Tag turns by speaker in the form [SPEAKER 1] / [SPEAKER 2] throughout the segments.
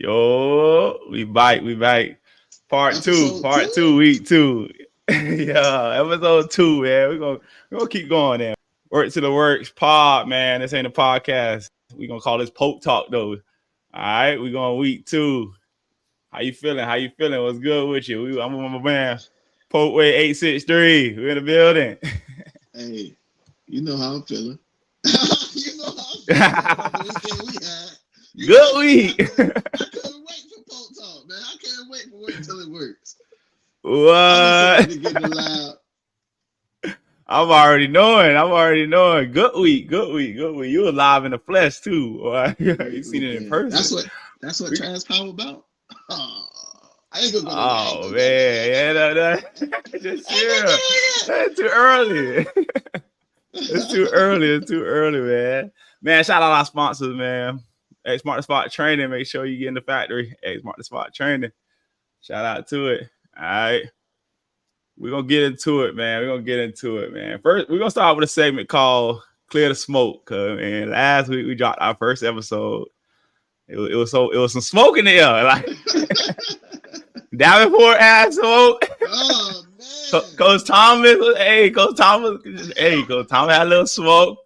[SPEAKER 1] Yo, we bite.
[SPEAKER 2] Episode
[SPEAKER 1] Part
[SPEAKER 2] two.
[SPEAKER 1] two, week two. Yeah, episode two, man. We're gonna keep going there. Work to the works pod, man. This ain't a podcast. We gonna call this Polk Talk though. All right, we going week two. How you feeling? How you feeling? What's good with you? I'm with my man, Polkway 863. We in the building.
[SPEAKER 2] Hey, you know how I'm feeling. You know how I'm feeling about the weekend we had. You
[SPEAKER 1] Good
[SPEAKER 2] know,
[SPEAKER 1] week.
[SPEAKER 2] I couldn't wait for Polk Talk, man. I can't wait for it until it works. I'm excited
[SPEAKER 1] What?
[SPEAKER 2] to get it loud.
[SPEAKER 1] I'm already knowing. Good week. You were live in the flesh too. Boy. You
[SPEAKER 2] Great
[SPEAKER 1] seen it in
[SPEAKER 2] weekend.
[SPEAKER 1] person.
[SPEAKER 2] That's what
[SPEAKER 1] We,
[SPEAKER 2] Trans Power about. Oh, I ain't gonna go there. I ain't
[SPEAKER 1] oh
[SPEAKER 2] gonna go there. I
[SPEAKER 1] man,
[SPEAKER 2] ain't
[SPEAKER 1] yeah,
[SPEAKER 2] gonna go there.
[SPEAKER 1] just
[SPEAKER 2] I ain't gonna
[SPEAKER 1] chill.
[SPEAKER 2] go
[SPEAKER 1] It's too early. It's too
[SPEAKER 2] there
[SPEAKER 1] early. It's too early, man. Man, shout out our sponsors, man. Hey, Smart to Spot Training. Make sure you get in the factory. Hey, Smart to Spot Training. Shout out to it. All right. We're gonna get into it, man. First, we're gonna start with a segment called Clear the Smoke. Cause man, last week we dropped our first episode. It was some smoke in the air. Like Davenport had smoke.
[SPEAKER 2] Oh man.
[SPEAKER 1] Coach Thomas, Coach Thomas, Coach Thomas had a little smoke.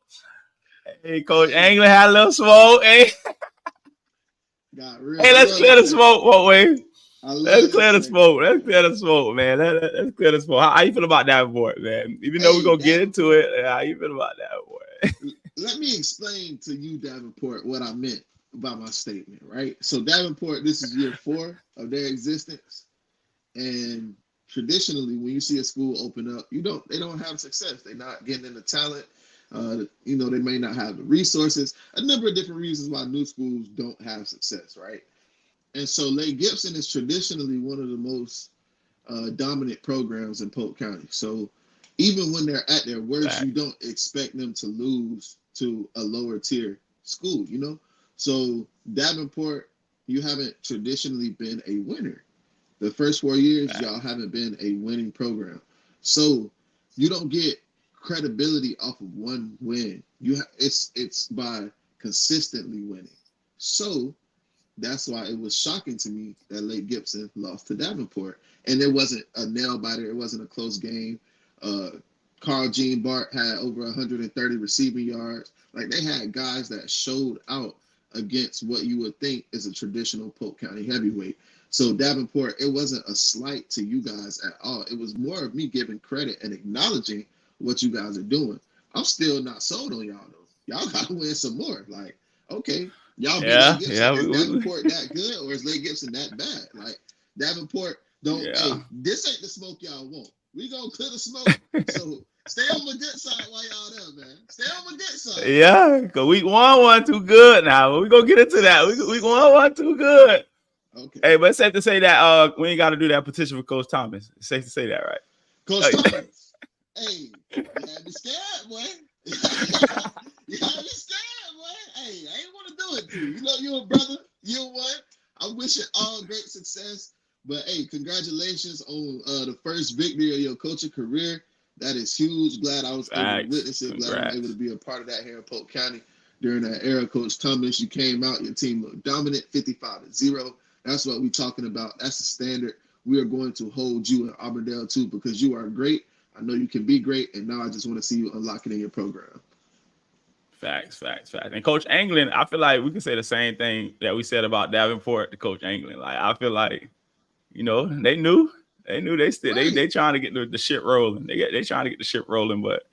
[SPEAKER 1] Hey, Coach
[SPEAKER 2] Hey,
[SPEAKER 1] Anglin had a little smoke.
[SPEAKER 2] got real.
[SPEAKER 1] Hey,
[SPEAKER 2] I
[SPEAKER 1] let's
[SPEAKER 2] love
[SPEAKER 1] clear
[SPEAKER 2] this
[SPEAKER 1] the
[SPEAKER 2] segment.
[SPEAKER 1] smoke, Polkway.
[SPEAKER 2] I love this segment.
[SPEAKER 1] Let's clear the smoke, man. Let's clear the smoke. How you feel about Davenport, man? Even though we're
[SPEAKER 2] Hey,
[SPEAKER 1] gonna get into
[SPEAKER 2] Davenport.
[SPEAKER 1] it, how you feel about Davenport?
[SPEAKER 2] Let me explain to you, Davenport, what I meant by my statement, right? So, Davenport, this is year 4 of their existence. And traditionally, when you see a school open up, they don't have success. They're not getting into talent. They may not have the resources. A number of different reasons why new schools don't have success, right? And so, Lake Gibson is traditionally one of the most dominant programs in Polk County. So, even when they're at their worst, you don't expect them to lose to a lower tier school, you know? So, Davenport, you haven't traditionally been a winner. The first 4 years, y'all haven't been a winning program. So you don't get credibility off of one win. It's by consistently winning. So that's why it was shocking to me that Lake Gibson lost to Davenport. And it wasn't a nail biter. It wasn't a close game. Uh, Carl Jean Bart had over 130 receiving yards. Like, they had guys that showed out against what you would think is a traditional Polk County heavyweight. So Davenport, it wasn't a slight to you guys at all. It was more of me giving credit and acknowledging what you guys are doing. I'm still not sold on y'all though. Y'all gotta win some more. Like, okay, y'all beat Lake Gibson.
[SPEAKER 1] Yeah.
[SPEAKER 2] Is Davenport that good, or is Lake Gibson that bad? Like, Davenport don't.
[SPEAKER 1] Yeah.
[SPEAKER 2] Hey, this ain't the smoke y'all want. We gonna clear the smoke. So stay on the good side while y'all there, man. Stay on the good side.
[SPEAKER 1] Yeah, because week one too good now. We're gonna get into that. Week one too good.
[SPEAKER 2] Okay.
[SPEAKER 1] Hey, but it's safe to say that we ain't gotta do that petition for Coach Thomas. It's safe to say that, right?
[SPEAKER 2] Coach Thomas. Hey, you had me scared, boy. You had me scared, boy. Hey, I ain't want to do it to you. You know, you're a brother. You're one. I wish you all great success. But hey, congratulations on the first victory of your coaching career. That is huge. Glad I was able to witness it. Glad I'm able to be a part of that here in Polk County during that era. Coach Thomas, you came out. Your team looked dominant, 55-0. That's what we're talking about. That's the standard. We are going to hold you in Auburndale too, because you are great. I know you can be great, and now I just want to see you unlock it in your program.
[SPEAKER 1] Facts. And Coach Anglin, I feel like we can say the same thing that we said about Davenport to Coach Anglin. Like, I feel like, they knew they still
[SPEAKER 2] Right.
[SPEAKER 1] they trying to get the shit rolling. They trying to get the shit rolling, but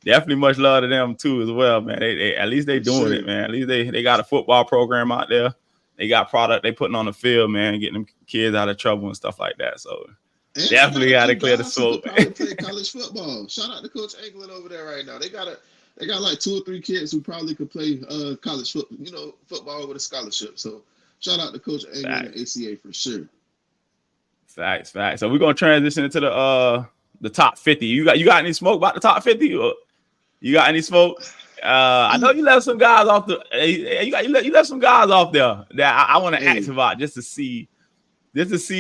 [SPEAKER 1] definitely much love to them too as well, man. They at least they doing it, man. At least they got a football program out there. They got product they putting on the field, man, getting them kids out of trouble and stuff like that. So
[SPEAKER 2] and
[SPEAKER 1] definitely got to clear the
[SPEAKER 2] smoke.
[SPEAKER 1] smoke.
[SPEAKER 2] Who could probably play college football. Shout out to Coach Anglin over there right now. They got like 2 or 3 kids who probably could play college football with a scholarship. So shout out to Coach Anglin and ACA for sure.
[SPEAKER 1] Facts. So we're gonna transition into the top 50. You got any smoke about the top 50? Or you got any smoke? I know you left some guys off the. You left some guys off there that I want to ask about just to see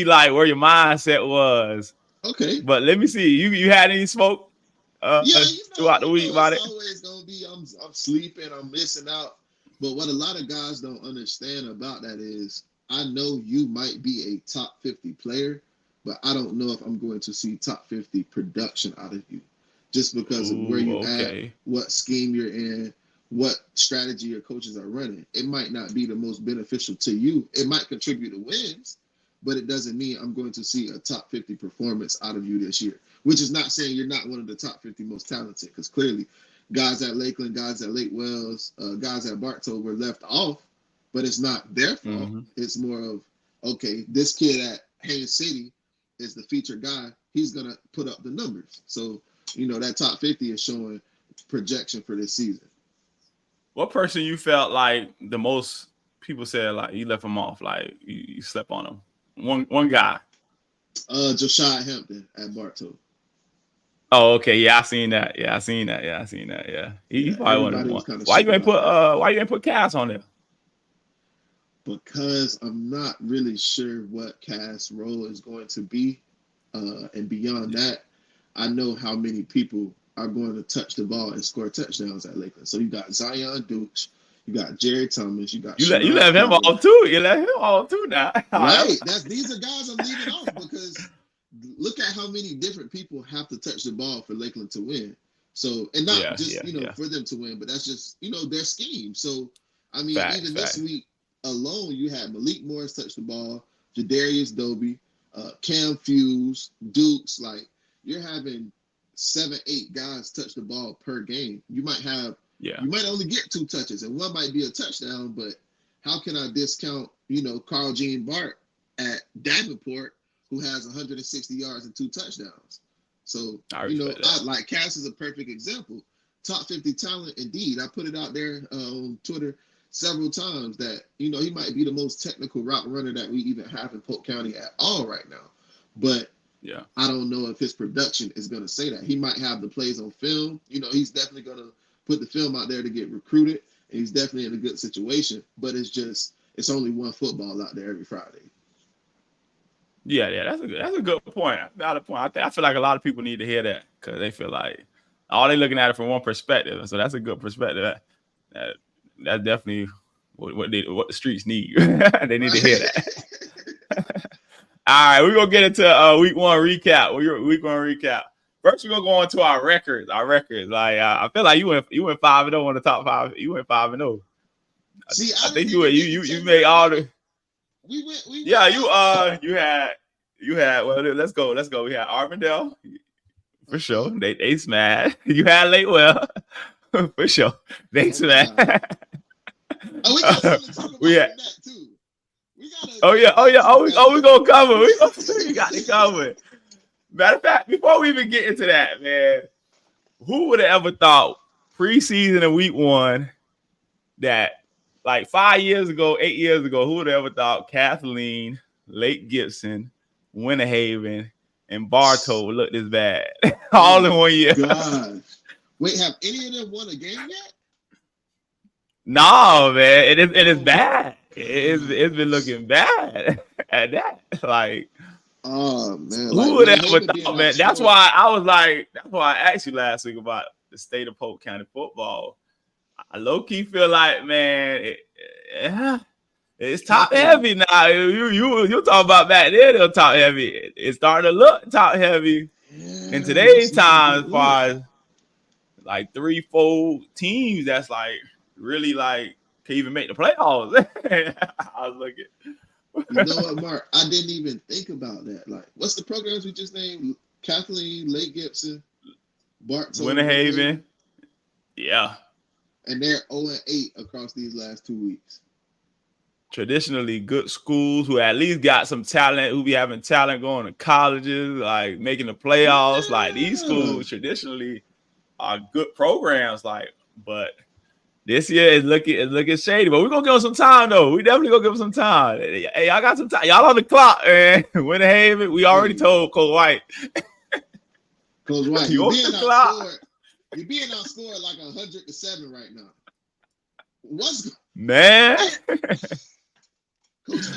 [SPEAKER 1] like where your mindset was.
[SPEAKER 2] Okay.
[SPEAKER 1] But let me see. You had any smoke? Throughout the week about it.
[SPEAKER 2] It's always gonna be I'm sleeping, I'm missing out. But what a lot of guys don't understand about that is I know you might be a top 50 player, but I don't know if I'm going to see top 50 production out of you just because of where you at, what scheme you're in, what strategy your coaches are running. It might not be the most beneficial to you. It might contribute to wins, but it doesn't mean I'm going to see a top 50 performance out of you this year, which is not saying you're not one of the top 50 most talented, because clearly guys at Lakeland, guys at Lake Wells, guys at Bartow were left off, but it's not their fault. Mm-hmm. It's more of, okay, this kid at Haines City is the featured guy. He's going to put up the numbers. So, that top 50 is showing projection for this season.
[SPEAKER 1] What person you felt like the most people said, like, you left him off, like, you slept on him? One guy.
[SPEAKER 2] Josiah Hampton at Bartow.
[SPEAKER 1] Oh, okay. Yeah, I seen that. Yeah. He probably wanted one. Why you ain't put Cass on there?
[SPEAKER 2] Because I'm not really sure what Cass' role is going to be. And beyond that, I know how many people are going to touch the ball and score touchdowns at Lakeland. So you got Zion Dukes, you got Jerry Thomas, you got
[SPEAKER 1] you left him off too. You left him off too now.
[SPEAKER 2] Right. These are guys I'm leaving off because look at how many different people have to touch the ball for Lakeland to win. So, and not for them to win, but that's just, their scheme. So, I mean, this week alone, you had Malik Morris touch the ball, Jadarius Doby, Cam Fuse, Dukes. Like, you're having 7-8 guys touch the ball per game. You might only get 2 touches, and one might be a touchdown, but how can I discount, Carl Jean Bart at Davenport, who has 160 yards and 2 touchdowns? So, like Cass is a perfect example. Top 50 talent, indeed. I put it out there on Twitter several times that, he might be the most technical route runner that we even have in Polk County at all right now. But I don't know if his production is going to say that. He might have the plays on film. He's definitely going to put the film out there to get recruited, and he's definitely in a good situation. But it's only one football out there every Friday.
[SPEAKER 1] Yeah, that's a good point. Valid point. I feel like a lot of people need to hear that because they feel like they're looking at it from one perspective. So that's a good perspective. That's definitely what the streets need. They need to hear that. All right, we're gonna get into week one recap. Week one recap. First, we're gonna go on to our records. Like I feel like you went 5-0 on the top 5. You went 5-0.
[SPEAKER 2] See,
[SPEAKER 1] I think you made all the. You had. Well, let's go. We had Arvindale for sure. They smashed. You had Lakewell for sure. They smashed.
[SPEAKER 2] Oh, we got something to talk about that too.
[SPEAKER 1] We gonna cover. We got to cover. Matter of fact, before we even get into that, man, who would have ever thought preseason and week one that like 5 years ago, 8 years ago, who would have ever thought Kathleen, Lake Gibson, Winter Haven, and Bartow would look this bad all in 1 year?
[SPEAKER 2] Gosh. Wait, have any of them won a game yet?
[SPEAKER 1] No, man. It is bad. It's been looking bad at that. Like,
[SPEAKER 2] oh man,
[SPEAKER 1] who would have ever thought, man? That's why I asked you last week about the state of Polk County football. I low-key feel like, man, it's top heavy now. You talk about back there, they'll top heavy. It's starting to look top heavy in today's time as far as like 3-4 teams that's like really like can even make the playoffs. I was looking.
[SPEAKER 2] You know what, Mark? I didn't even think about that. Like, what's the programs we just named? Kathleen, Lake Gibson, Bartow,
[SPEAKER 1] Winter Haven. Yeah.
[SPEAKER 2] And they're 0-8 across these last 2 weeks.
[SPEAKER 1] Traditionally good schools who at least got some talent, who be having talent going to colleges, like making the playoffs. Like these schools traditionally are good programs, like, but this year is looking shady. But we're gonna give them some time though. We definitely gonna give them some time. Hey, I got some time. Y'all on the clock, man. Winter Haven, we already told Coach White.
[SPEAKER 2] Coach White, you're being outscored like 100-7 right now.
[SPEAKER 1] Man?
[SPEAKER 2] Coach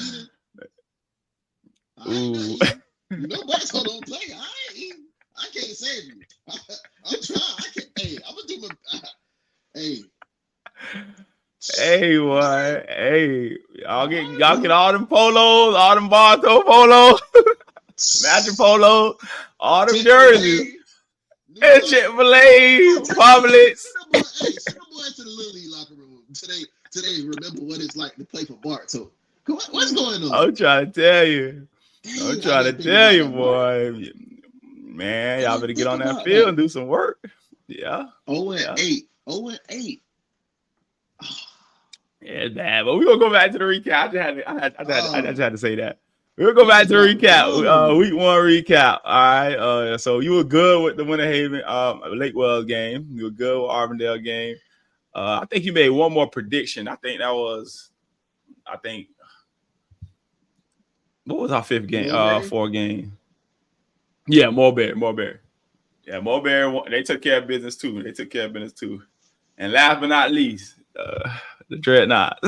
[SPEAKER 2] Eden. Bartow don't play. I can't save you. I'm trying. I'm gonna do my. Hey.
[SPEAKER 1] Hey, what? Hey, Y'all get all them polos, all them Bartow polos, matching polos, all them jerseys. And Chick-fil-A, Publix.
[SPEAKER 2] Send the boy to the Little League locker room today. Remember what it's like to play for Bartow. What's going on?
[SPEAKER 1] I'm trying to tell you. I'm trying to tell you, boy. Man, y'all better get on that field and do some work. Yeah.
[SPEAKER 2] 0-8. 0-8.
[SPEAKER 1] Yeah, it's bad. But we're gonna go back to the recap. I just had to say that. We'll go back to the recap. Week 1 recap. All right. So you were good with the Winter Haven Lake Wells game. You were good with Arvindale game. I think you made one more prediction. I think what was our 5th game? 4th game. Yeah, Mulberry. Yeah, Mulberry. They took care of business too. And last but not least, the Dreadnoughts.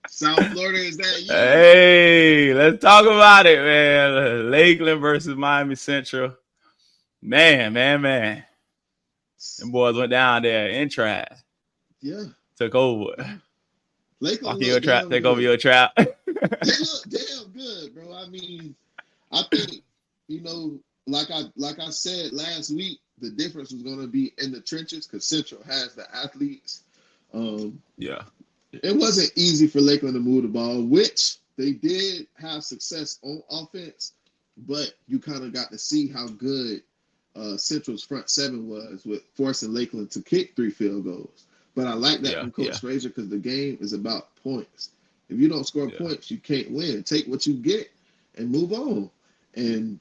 [SPEAKER 2] South Florida is that you?
[SPEAKER 1] Hey, let's talk about it, man. Lakeland versus Miami Central. Man. Them boys went down there and tried.
[SPEAKER 2] Yeah.
[SPEAKER 1] Took over.
[SPEAKER 2] Lakeland
[SPEAKER 1] take over your trap.
[SPEAKER 2] They look damn good, bro. I mean, I think, like I said last week, the difference was going to be in the trenches because Central has the athletes.
[SPEAKER 1] Yeah.
[SPEAKER 2] It wasn't easy for Lakeland to move the ball, which they did have success on offense, but you kind of got to see how good Central's front 7 was with forcing Lakeland to kick 3 field goals. But I like that from Coach Frazier because the game is about points. If you don't score points, you can't win. Take what you get and move on. And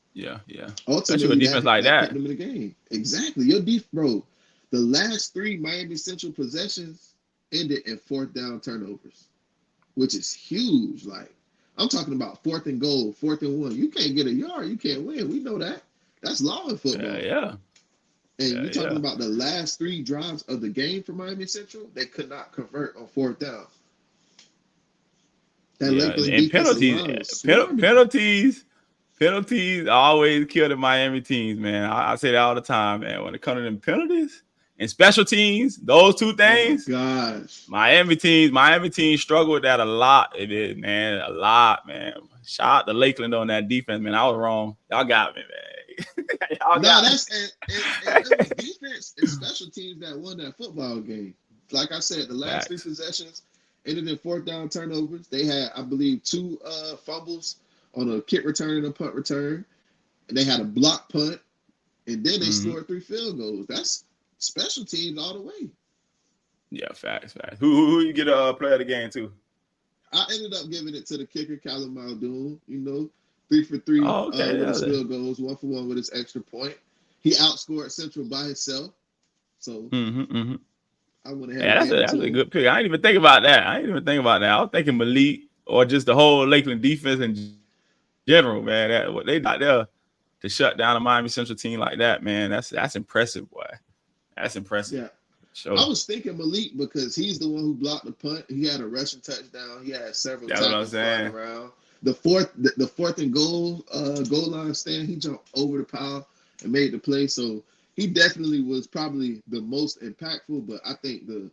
[SPEAKER 2] ultimately,
[SPEAKER 1] a defense like that.
[SPEAKER 2] Kept them in the game. Exactly. Your bro. The last 3 Miami Central possessions ended in 4th down turnovers, which is huge. Like, I'm talking about 4th and goal, 4th and 1. You can't get a yard, you can't win. We know that. That's law in football. And you're talking about the last 3 drives of the game for Miami Central, they could not convert on 4th down. That
[SPEAKER 1] and penalties always kill the Miami teams, man. I say that all the time, man. When it comes to them penalties and special teams, those 2 things.
[SPEAKER 2] Oh my gosh.
[SPEAKER 1] Miami teams struggle with that a lot. It is, man. A lot, man. Shout out to Lakeland on that defense, man. I was wrong. Y'all got me, man.
[SPEAKER 2] It was defense and special teams that won that football game. Like I said, the last 3 possessions ended in 4th down turnovers. They had, I believe, 2 fumbles on a kick return and a punt return. And they had a block punt. And then they scored 3 field goals. That's special teams all the way.
[SPEAKER 1] Yeah, facts. Who you get a player of the game to?
[SPEAKER 2] I ended up giving it to the kicker, Callum Muldoon. 3 for 3 with his field goals, 1 for 1 with his extra point. He outscored Central by himself. So I went ahead.
[SPEAKER 1] That's a good pick. I didn't even think about that. I was thinking Malik or just the whole Lakeland defense in general, man. What they got there to shut down a Miami Central team like that, man. That's impressive, boy. That's impressive.
[SPEAKER 2] Yeah.
[SPEAKER 1] Sure.
[SPEAKER 2] I was thinking Malik because he's the one who blocked the punt. He had a rushing touchdown. He had several tackles flying around. The fourth and goal line stand, he jumped over the pile and made the play. So he definitely was probably the most impactful. But I think the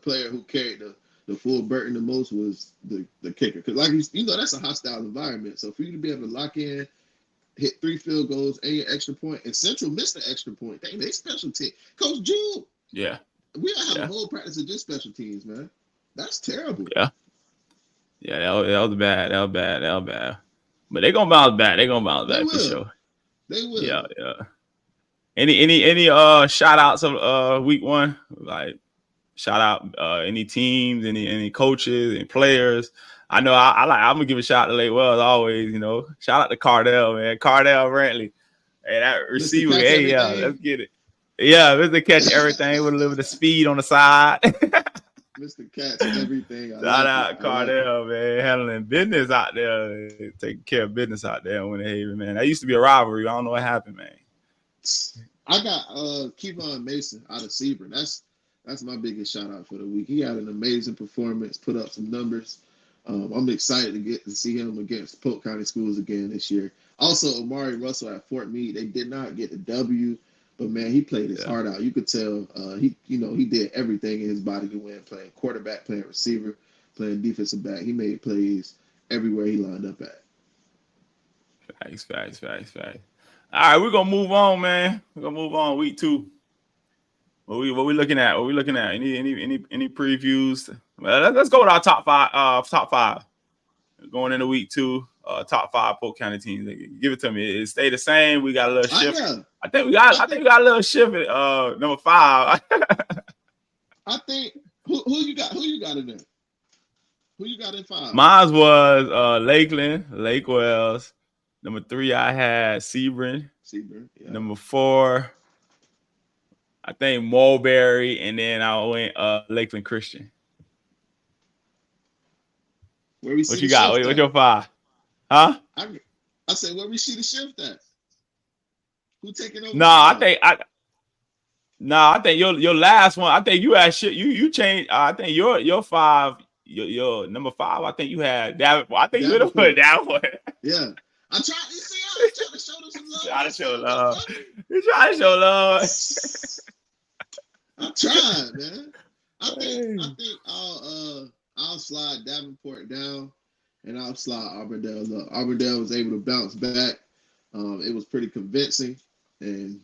[SPEAKER 2] player who carried the full burden the most was the kicker. Because that's a hostile environment. So for you to be able to lock in, hit 3 field goals and your extra point, and Central missed the extra point. They special team. Coach Jude.
[SPEAKER 1] Yeah.
[SPEAKER 2] We don't have a whole practice of just special teams, man. That's terrible.
[SPEAKER 1] Yeah. Yeah, that was bad. But they're gonna bounce back. For sure.
[SPEAKER 2] They will.
[SPEAKER 1] Yeah. Any shout outs of week 1? Like shout out any teams, any coaches and players. I know I'm gonna give a shout out to Lake Wells always, Shout out to Cardell, man. Cardell Brantley. Hey, that receiver. Hey, let's get it. Yeah, Mr. Catch Everything with a little bit of speed on the side.
[SPEAKER 2] Mr. Catch Everything.
[SPEAKER 1] Shout out Cardell, man. Handling business out there. Taking care of business out there in Winter Haven, man. That used to be a rivalry. I don't know what happened, man.
[SPEAKER 2] I got Kevon Mason out of Sebring. That's my biggest shout out for the week. He had an amazing performance, put up some numbers. I'm excited to get to see him against Polk County Schools again this year. Also, Amari Russell at Fort Meade. They did not get the W. But man, he played his heart out. You could tell he did everything in his body to win, playing quarterback, playing receiver. playing defensive back. He made plays everywhere he lined up at.
[SPEAKER 1] Facts. All right, we're gonna move on, man. We're gonna move on. Week 2. What we looking at? What we looking at? Any previews? Well, let's go with our top five. Going into week 2, top 5 Polk County teams. Give it to me. It stay the same. We got a little shift. I think we got a little shift at number 5.
[SPEAKER 2] I think who you got in there? Who you got in 5?
[SPEAKER 1] Mine was Lakeland, Lake Wells. Number 3, I had Sebring. Yeah. Number 4, I think Mulberry, and then I went Lakeland Christian.
[SPEAKER 2] Where we see
[SPEAKER 1] what you got? What's your 5? Huh?
[SPEAKER 2] I said, where we see the shift at? Who taking over?
[SPEAKER 1] I think your last one. I think you had shit. You changed. I think your 5. Your number 5. I think you had Davenport. I think you would have put Davenport.
[SPEAKER 2] Yeah. I tried. You see, I was trying to show them some love.
[SPEAKER 1] Trying to show love.
[SPEAKER 2] I tried, man. I think I'll slide Davenport down, and I'll slide Auburndale up. Auburndale was able to bounce back. It was pretty convincing, and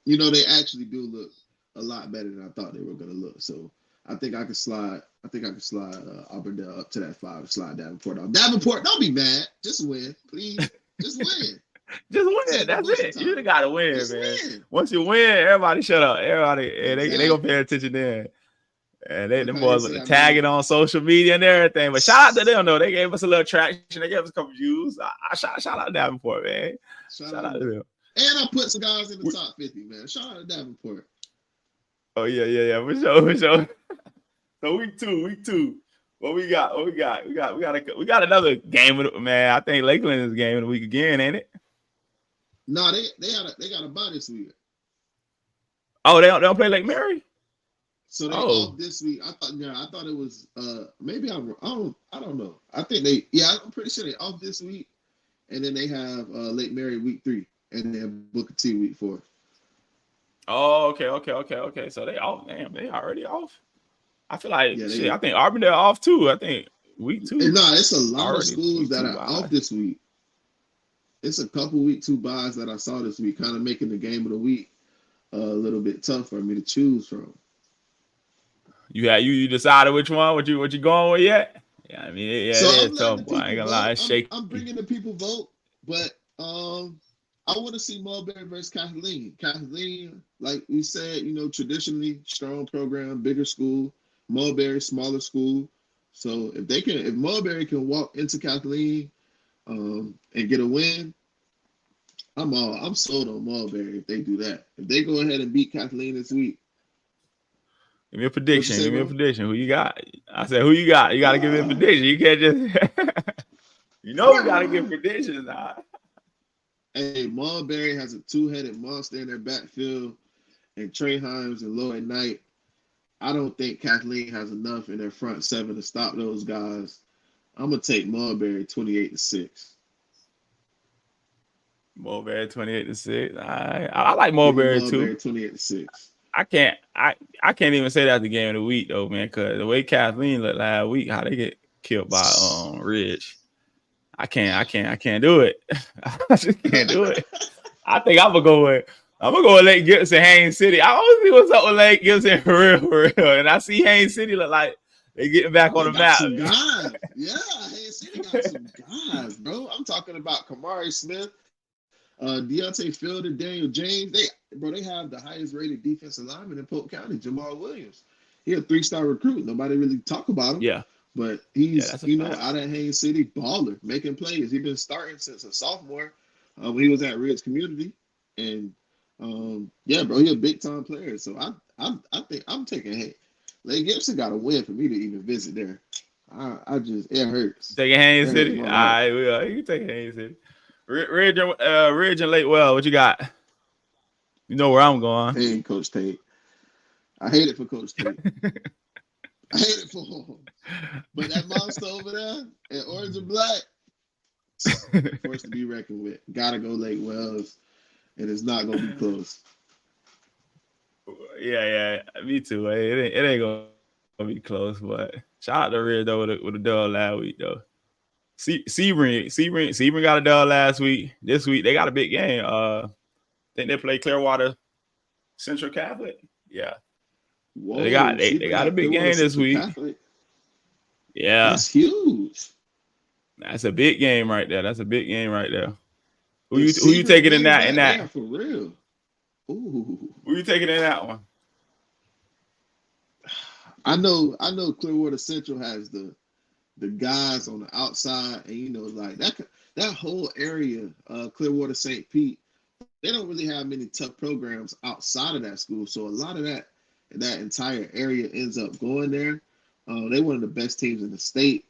[SPEAKER 2] they actually do look a lot better than I thought they were going to look. So I think I could slide. Auburndale up to that 5 and slide Davenport off. Davenport, don't be mad. Just win, please. Just win.
[SPEAKER 1] Just win. That's it. You just gotta win, just man. Win. Once you win, everybody shut up. Everybody, they gonna pay attention then. And them boys with the tagging on social media and everything. But shout out to them though. They gave us a little traction. They gave us a couple views. I shout out Davenport, man. Shout out to them.
[SPEAKER 2] And I put some guys in the top 50, man. Shout out to Davenport.
[SPEAKER 1] Oh yeah. For sure. So week two. What we got? We got another game with it, man. I think Lakeland is game of the week again, ain't it?
[SPEAKER 2] No, they got a bye this week.
[SPEAKER 1] Oh, they don't play Lake Mary?
[SPEAKER 2] So they off this week. I thought it was maybe I don't know. I think I'm pretty sure they off this week, and then they have Lake Mary week 3, and then Booker T week 4.
[SPEAKER 1] Oh, okay. So they off. Damn, they already off. I feel like I think Auburndale off too. I think week 2.
[SPEAKER 2] No, it's a lot of schools that are off this week. It's a couple week 2 buys that I saw this week, kind of making the game of the week a little bit tough for me to choose from. You decided which one? What you going with yet? Yeah, I mean, it's tough. Boy. I ain't gonna lie, it's shaky. I'm bringing the people vote, but I want to see Mulberry versus Kathleen. Kathleen, like we said, traditionally strong program, bigger school. Mulberry, smaller school. So if Mulberry can walk into Kathleen and get a win, I'm sold on Mulberry if they do that. If they go ahead and beat Kathleen this week.
[SPEAKER 1] Give me a prediction. Who you got? I said, who you got? You got to give me a prediction. You can't just we got to give predictions now.
[SPEAKER 2] Hey, Mulberry has a 2-headed monster in their backfield, and Trey Himes and Lloyd Knight. I don't think Kathleen has enough in their front 7 to stop those guys. I'm gonna take Mulberry 28-6.
[SPEAKER 1] Mulberry 28-6. I like Mulberry too.
[SPEAKER 2] 28-6.
[SPEAKER 1] I can't even say that's the game of the week though, man, because the way Kathleen looked last week, how they get killed by Ridge. I can't do it. I just can't do it. I think I'm gonna go with Lake Gibson, Haines City. I want to see what's up with Lake Gibson for real. And I see Haines City look like they getting back on the map.
[SPEAKER 2] Some guys. Yeah, Haines City got some guys, bro. I'm talking about Kamari Smith, Deontay Fielder, Daniel James. They have the highest rated defensive lineman in Polk County, Jamal Williams. He's a 3-star recruit. Nobody really talk about him.
[SPEAKER 1] Yeah.
[SPEAKER 2] But he's, out at Haines City, baller, making plays. He's been starting since a sophomore when he was at Ridge Community. And bro, he's a big time player. So I think I'm taking Lake Gibson got to win for me to even visit there. It hurts.
[SPEAKER 1] Taking Haines City. All right, you can take Haines City. Ridge and Lake Well, what you got? You know where I'm going.
[SPEAKER 2] Hey, Coach Tate. I hate it for Coach Tate. I hate it for him. But that monster over there in orange and black, forced to be reckoned with. Gotta go Lake Wells, and it's not gonna be close.
[SPEAKER 1] Yeah, me too. It ain't gonna be close, but shout out to Red though with a dub last week though. Sebring got a dub last week. This week they got a big game. I think they play Clearwater Central Catholic. Yeah.
[SPEAKER 2] Whoa,
[SPEAKER 1] They got a big game this week.
[SPEAKER 2] Catholic?
[SPEAKER 1] Yeah.
[SPEAKER 2] That's huge.
[SPEAKER 1] That's a big game right there. Who you taking in that?
[SPEAKER 2] Yeah, for real. Ooh.
[SPEAKER 1] Who you taking in that one?
[SPEAKER 2] I know Clearwater Central has the guys on the outside, and like that whole area, Clearwater St. Pete, they don't really have many tough programs outside of that school. So a lot of that entire area ends up going there. They're one of the best teams in the state.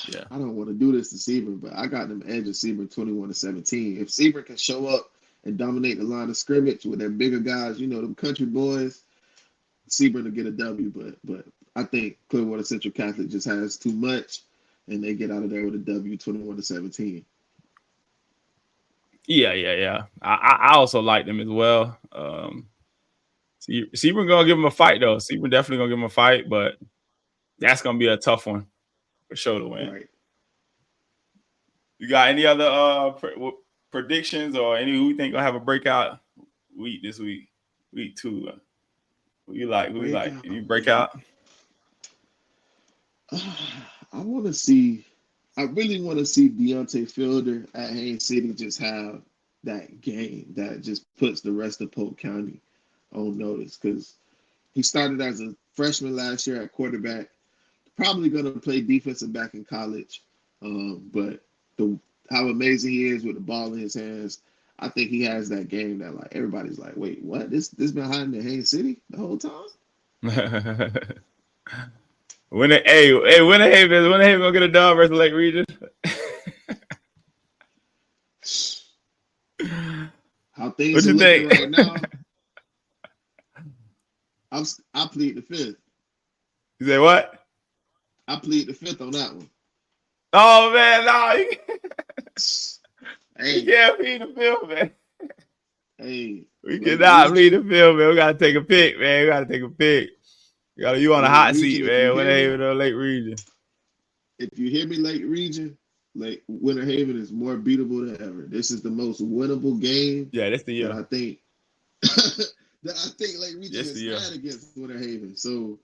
[SPEAKER 1] Yeah.
[SPEAKER 2] I don't want to do this to Sebring, but I got them edge of Sebring 21-17. If Sebring can show up and dominate the line of scrimmage with their bigger guys, them country boys, Sebring will get a W. But I think Clearwater Central Catholic just has too much, and they get out of there with a W, 21-17.
[SPEAKER 1] Yeah. I also like them as well. Sebring gonna give them a fight though. Sebring definitely gonna give them a fight, but that's gonna be a tough one for sure to win.
[SPEAKER 2] Right.
[SPEAKER 1] You got any other predictions or any who you think gonna have a breakout week this week? Week 2. Who you like? Any breakout?
[SPEAKER 2] I really want to see Deontay Fielder at Haines City just have that game that just puts the rest of Polk County on notice, because he started as a freshman last year at quarterback, probably going to play defensive back in college, but how amazing he is with the ball in his hands, I think he has that game that like everybody's like, wait, what? This been hiding in Haines City the whole time?
[SPEAKER 1] Winter Haven gonna get a dub versus Lake Region.
[SPEAKER 2] How things are looking right now, I plead the fifth.
[SPEAKER 1] You say what?
[SPEAKER 2] I plead the fifth on that one.
[SPEAKER 1] Oh man, no.
[SPEAKER 2] Hey,
[SPEAKER 1] you can't plead the fifth, man.
[SPEAKER 2] Hey,
[SPEAKER 1] we cannot plead the fifth, man. We gotta take a pick, man. You on a hot seat, man. Winter Haven or Lake Region.
[SPEAKER 2] If you hear me, Lake Region, Winter Haven is more beatable than ever. This is the most winnable game.
[SPEAKER 1] Yeah, that's the year.
[SPEAKER 2] I think Lake Region has had against Winter Haven. So,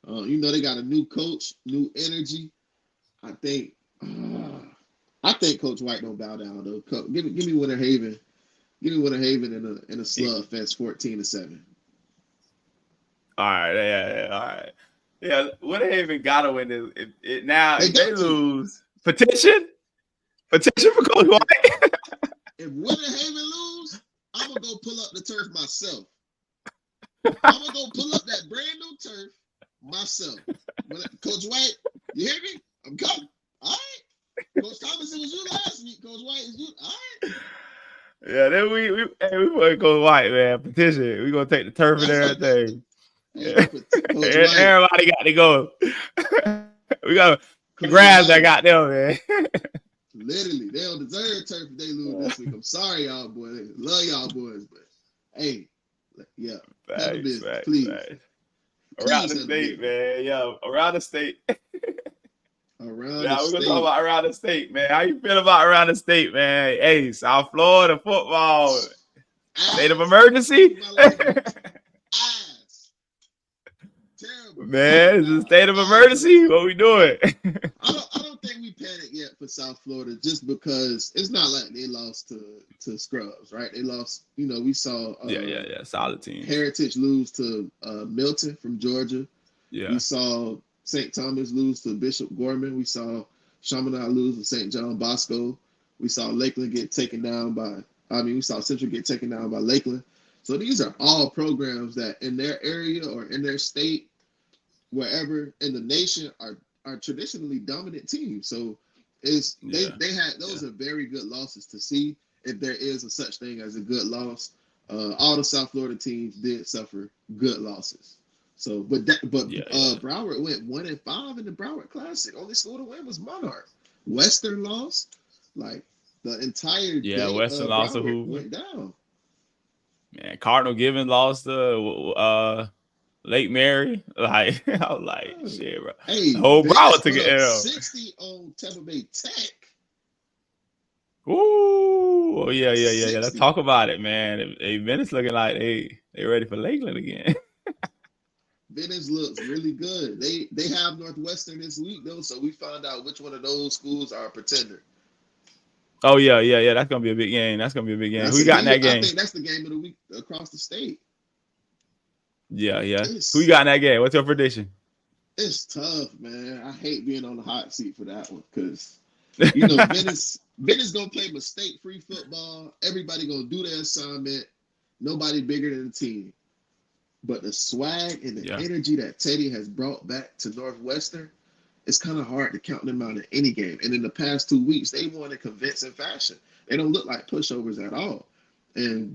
[SPEAKER 2] they got a new coach, new energy. I think Coach White don't bow down though. Give me Winter Haven. Give me Winter Haven in a slugfest, 14-7.
[SPEAKER 1] All right, all right. Yeah, Winter Haven gotta win this. If they lose, petition for Coach White.
[SPEAKER 2] If Winter Haven lose, I'm gonna go pull up the turf myself. I'm gonna go pull up that brand new turf myself. Coach White, you hear me? I'm coming. All right. Coach Thomas, it was you last week. Coach White, is you all right?
[SPEAKER 1] Yeah, then we put Coach White, man. Petition. We gonna take the turf and everything. Everybody got to go. We got the grass that got them, man.
[SPEAKER 2] Literally, they don't deserve turf if they lose this week. I'm sorry, y'all boys. Love y'all boys, but hey, yeah,
[SPEAKER 1] please.
[SPEAKER 2] Around
[SPEAKER 1] the state, man. Yeah, around the state.
[SPEAKER 2] We're
[SPEAKER 1] gonna talk about around the state, man. How you feel about around the state, man? Hey, South Florida football. State of emergency? Man, is it a state of emergency? What we doing?
[SPEAKER 2] I don't think we panicked yet for South Florida, just because it's not like they lost to Scrubs, right? They lost, we saw
[SPEAKER 1] solid team.
[SPEAKER 2] Heritage lose to Milton from Georgia.
[SPEAKER 1] Yeah.
[SPEAKER 2] We saw St. Thomas lose to Bishop Gorman. We saw Chaminade lose to St. John Bosco. We saw Lakeland get taken down we saw Central get taken down by Lakeland. So these are all programs that in their area or in their state, wherever in the nation, are traditionally dominant teams. So they had those are very good losses to see, if there is a such thing as a good loss. All the South Florida teams did suffer good losses. So, Broward went 1-5 in the Broward Classic. Only school to win was Monarch. Western lost. Like the entire
[SPEAKER 1] Western lost to who
[SPEAKER 2] went down.
[SPEAKER 1] Man, Cardinal Gibbons lost to Lake Mary. Like, I was like, shit, bro.
[SPEAKER 2] Hey,
[SPEAKER 1] The whole Broward
[SPEAKER 2] Venice
[SPEAKER 1] took
[SPEAKER 2] put
[SPEAKER 1] an
[SPEAKER 2] up
[SPEAKER 1] L.
[SPEAKER 2] 60 on Tampa Bay Tech.
[SPEAKER 1] Ooh, oh yeah. Let's
[SPEAKER 2] 60.
[SPEAKER 1] talk about it, man. Hey, Venice looking like they ready for Lakeland again.
[SPEAKER 2] Venice looks really good. They have Northwestern this week though, so we found out which one of those schools are a pretender.
[SPEAKER 1] Oh yeah. That's gonna be a big game. That's gonna be a big game. Who
[SPEAKER 2] That's
[SPEAKER 1] you
[SPEAKER 2] a
[SPEAKER 1] got in
[SPEAKER 2] game.
[SPEAKER 1] that
[SPEAKER 2] I
[SPEAKER 1] game?
[SPEAKER 2] think that's the game of the week across the state.
[SPEAKER 1] Yeah. Who you
[SPEAKER 2] It's
[SPEAKER 1] got in that game? What's your prediction?
[SPEAKER 2] it's tough, man. I hate being on the hot seat for that one because you know Venice gonna play mistake-free football. Everybody gonna do their assignment. Nobody bigger than the team. But the swag and the
[SPEAKER 1] Yeah.
[SPEAKER 2] energy that Teddy has brought back to Northwestern, it's kind of hard to count them out in any game. And in the past 2 weeks, they won in convincing fashion. They don't look like pushovers at all. And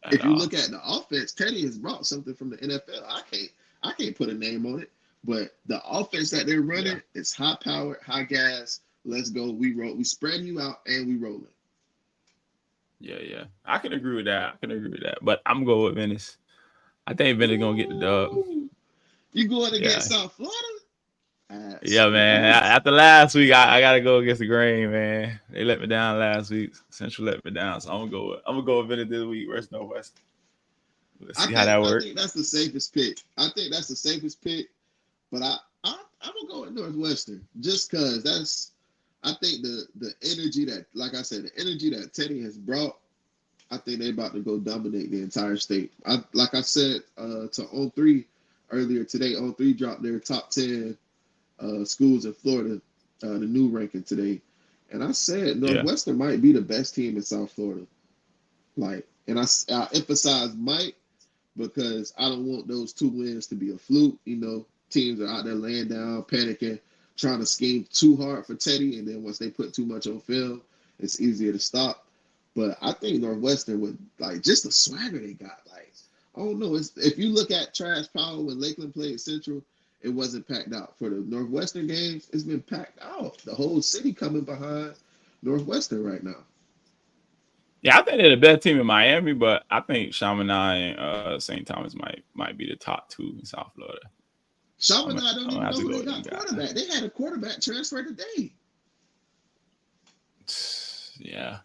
[SPEAKER 1] At
[SPEAKER 2] if you
[SPEAKER 1] all.
[SPEAKER 2] look at the offense, Teddy has brought something from the NFL. I can't put a name on it, but the offense that they're running
[SPEAKER 1] Yeah.
[SPEAKER 2] is high powered, high gas. Let's go. We roll. We spread you out and we rolling.
[SPEAKER 1] Yeah. I can agree with that. But I'm going with Venice. I think Venice gonna get the dub.
[SPEAKER 2] Ooh, you going against
[SPEAKER 1] Yeah.
[SPEAKER 2] South Florida?
[SPEAKER 1] Yeah, man. After last week, I gotta go against the grain, man. They let me down last week. Central let me down, so I'm gonna go with Venice this week versus Northwest. Let's see how that
[SPEAKER 2] I
[SPEAKER 1] works.
[SPEAKER 2] think that's the safest pick. I think that's the safest pick, but I'm gonna go with Northwestern just because I think the energy that, like I said, the energy that Teddy has brought. I think they're about to go dominate the entire state. Like I said to On3 earlier today. On3 dropped their top 10 schools in Florida, the new ranking today, and I said
[SPEAKER 1] Yeah.
[SPEAKER 2] Northwestern might be the best team in South Florida. Like, and I emphasize might because I don't want those 2 wins to be a fluke. You know, teams are out there laying down, panicking, trying to scheme too hard for Teddy, and then once they put too much on film, it's easier to stop. But I think Northwestern would like just the swagger they got. Like, I don't know. If you look at Trash Power when Lakeland played Central, it wasn't packed out. For the Northwestern games, it's been packed out. The whole city coming behind Northwestern right now.
[SPEAKER 1] Yeah, I think they're the best team in Miami, but I think Chaminade and St. Thomas might be the top two in South Florida.
[SPEAKER 2] Chaminade don't
[SPEAKER 1] I'm gonna
[SPEAKER 2] even
[SPEAKER 1] have
[SPEAKER 2] know
[SPEAKER 1] to
[SPEAKER 2] who
[SPEAKER 1] go
[SPEAKER 2] they
[SPEAKER 1] with them
[SPEAKER 2] got
[SPEAKER 1] guys.
[SPEAKER 2] quarterback. They had a quarterback transfer today.
[SPEAKER 1] Yeah,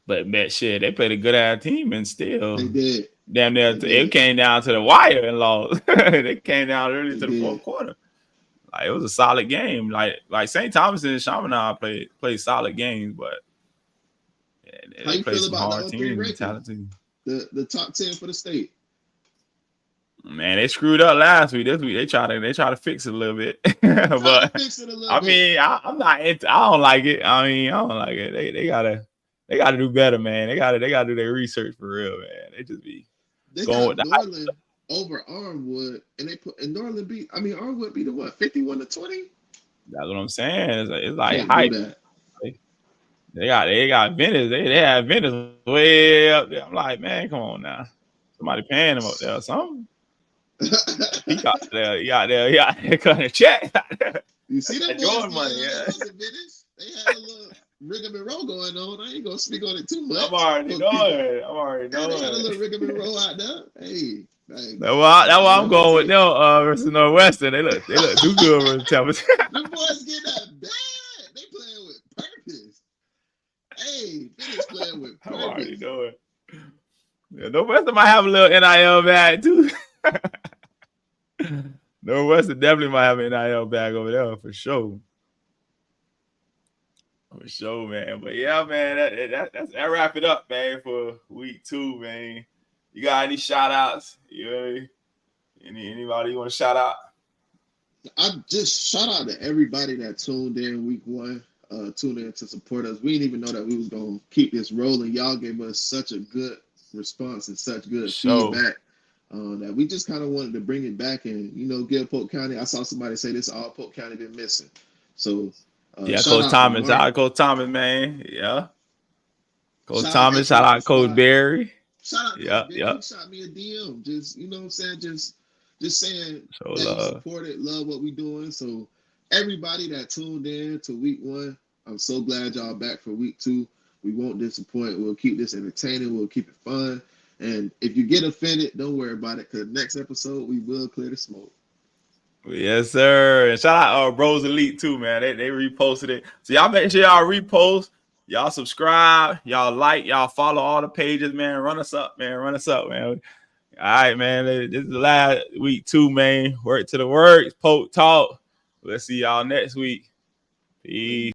[SPEAKER 1] but shit, they played a good ass team and still
[SPEAKER 2] They did.
[SPEAKER 1] damn near
[SPEAKER 2] They
[SPEAKER 1] it
[SPEAKER 2] did.
[SPEAKER 1] came down to the wire and lost. They came down early
[SPEAKER 2] They
[SPEAKER 1] to the fourth
[SPEAKER 2] did.
[SPEAKER 1] quarter. Like it was a solid game. Like St. Thomas and Chaminade played solid games, but
[SPEAKER 2] How
[SPEAKER 1] they
[SPEAKER 2] you
[SPEAKER 1] played
[SPEAKER 2] feel
[SPEAKER 1] some
[SPEAKER 2] about the
[SPEAKER 1] hard
[SPEAKER 2] O3
[SPEAKER 1] teams and
[SPEAKER 2] ranking?
[SPEAKER 1] talented teams.
[SPEAKER 2] The top 10 for the state.
[SPEAKER 1] Man, they screwed up last week. This week they try to fix it a little bit,
[SPEAKER 2] Try to
[SPEAKER 1] but
[SPEAKER 2] fix it a little
[SPEAKER 1] I
[SPEAKER 2] bit.
[SPEAKER 1] mean I'm not into. I don't like it. I don't like it. They gotta do better, man. They gotta do their research for real, man. They just be
[SPEAKER 2] They
[SPEAKER 1] going
[SPEAKER 2] got
[SPEAKER 1] with the hype.
[SPEAKER 2] Norland over Armwood, and Norland beat. I mean, Armwood beat them what, 51-20?
[SPEAKER 1] That's what I'm saying. It's like
[SPEAKER 2] Can't do
[SPEAKER 1] hype.
[SPEAKER 2] that.
[SPEAKER 1] They got Venice. They have Venice way up there. I'm like, man, come on now. Somebody paying them up there or something. He got there. He out there cutting a check.
[SPEAKER 2] You see them
[SPEAKER 1] That
[SPEAKER 2] boys
[SPEAKER 1] Jordan
[SPEAKER 2] going
[SPEAKER 1] money,
[SPEAKER 2] on
[SPEAKER 1] yeah.
[SPEAKER 2] that was in Venice. They had a little rigmarole going on. I ain't gonna speak on it too much.
[SPEAKER 1] I'm already knowing.
[SPEAKER 2] They had a little rigmarole out there. Hey,
[SPEAKER 1] That's why I'm going with them versus Northwestern. They look too good versus Tampa.
[SPEAKER 2] Them boys getting that bad. They playing with purpose. Hey, Venice playing with
[SPEAKER 1] I'm already
[SPEAKER 2] purpose.
[SPEAKER 1] knowing. Yeah, Northwestern might have a little NIL bag too. Northwestern definitely might have an NIL bag over there for sure. For sure, man. But yeah, man, that wrap it up, man, for week 2, man. You got any shout outs? Anybody you want to shout out?
[SPEAKER 2] I just shout out to everybody that tuned in week 1, tuned in to support us. We didn't even know that we was gonna keep this rolling. Y'all gave us such a good response and such good feedback that we just kind of wanted to bring it back and give Polk County. I saw somebody say this all Polk County been missing. So
[SPEAKER 1] Yeah,
[SPEAKER 2] shout
[SPEAKER 1] Coach
[SPEAKER 2] out
[SPEAKER 1] Thomas.
[SPEAKER 2] to
[SPEAKER 1] Shout
[SPEAKER 2] Mark.
[SPEAKER 1] out Coach Thomas, man. Yeah. Coach
[SPEAKER 2] Shout out
[SPEAKER 1] Thomas. Shout out Coach Barry.
[SPEAKER 2] Shout out
[SPEAKER 1] Yeah,
[SPEAKER 2] Coach Barry. He shot me a DM. Just what I'm saying, just saying
[SPEAKER 1] show
[SPEAKER 2] that
[SPEAKER 1] love.
[SPEAKER 2] he supported, love what we doing. So everybody that tuned in to week 1, I'm so glad y'all back for week 2. We won't disappoint. We'll keep this entertaining. We'll keep it fun. And if you get offended, don't worry about it, because next episode we will clear the smoke.
[SPEAKER 1] Yes, sir. And shout out Bros Elite too, man. They reposted it. So y'all make sure y'all repost, y'all subscribe, y'all like, y'all follow all the pages, man. Run us up, man. Run us up, man. All right, man. This is the last week too, man. Work to the works. Polk Talk. Let's see y'all next week. Peace.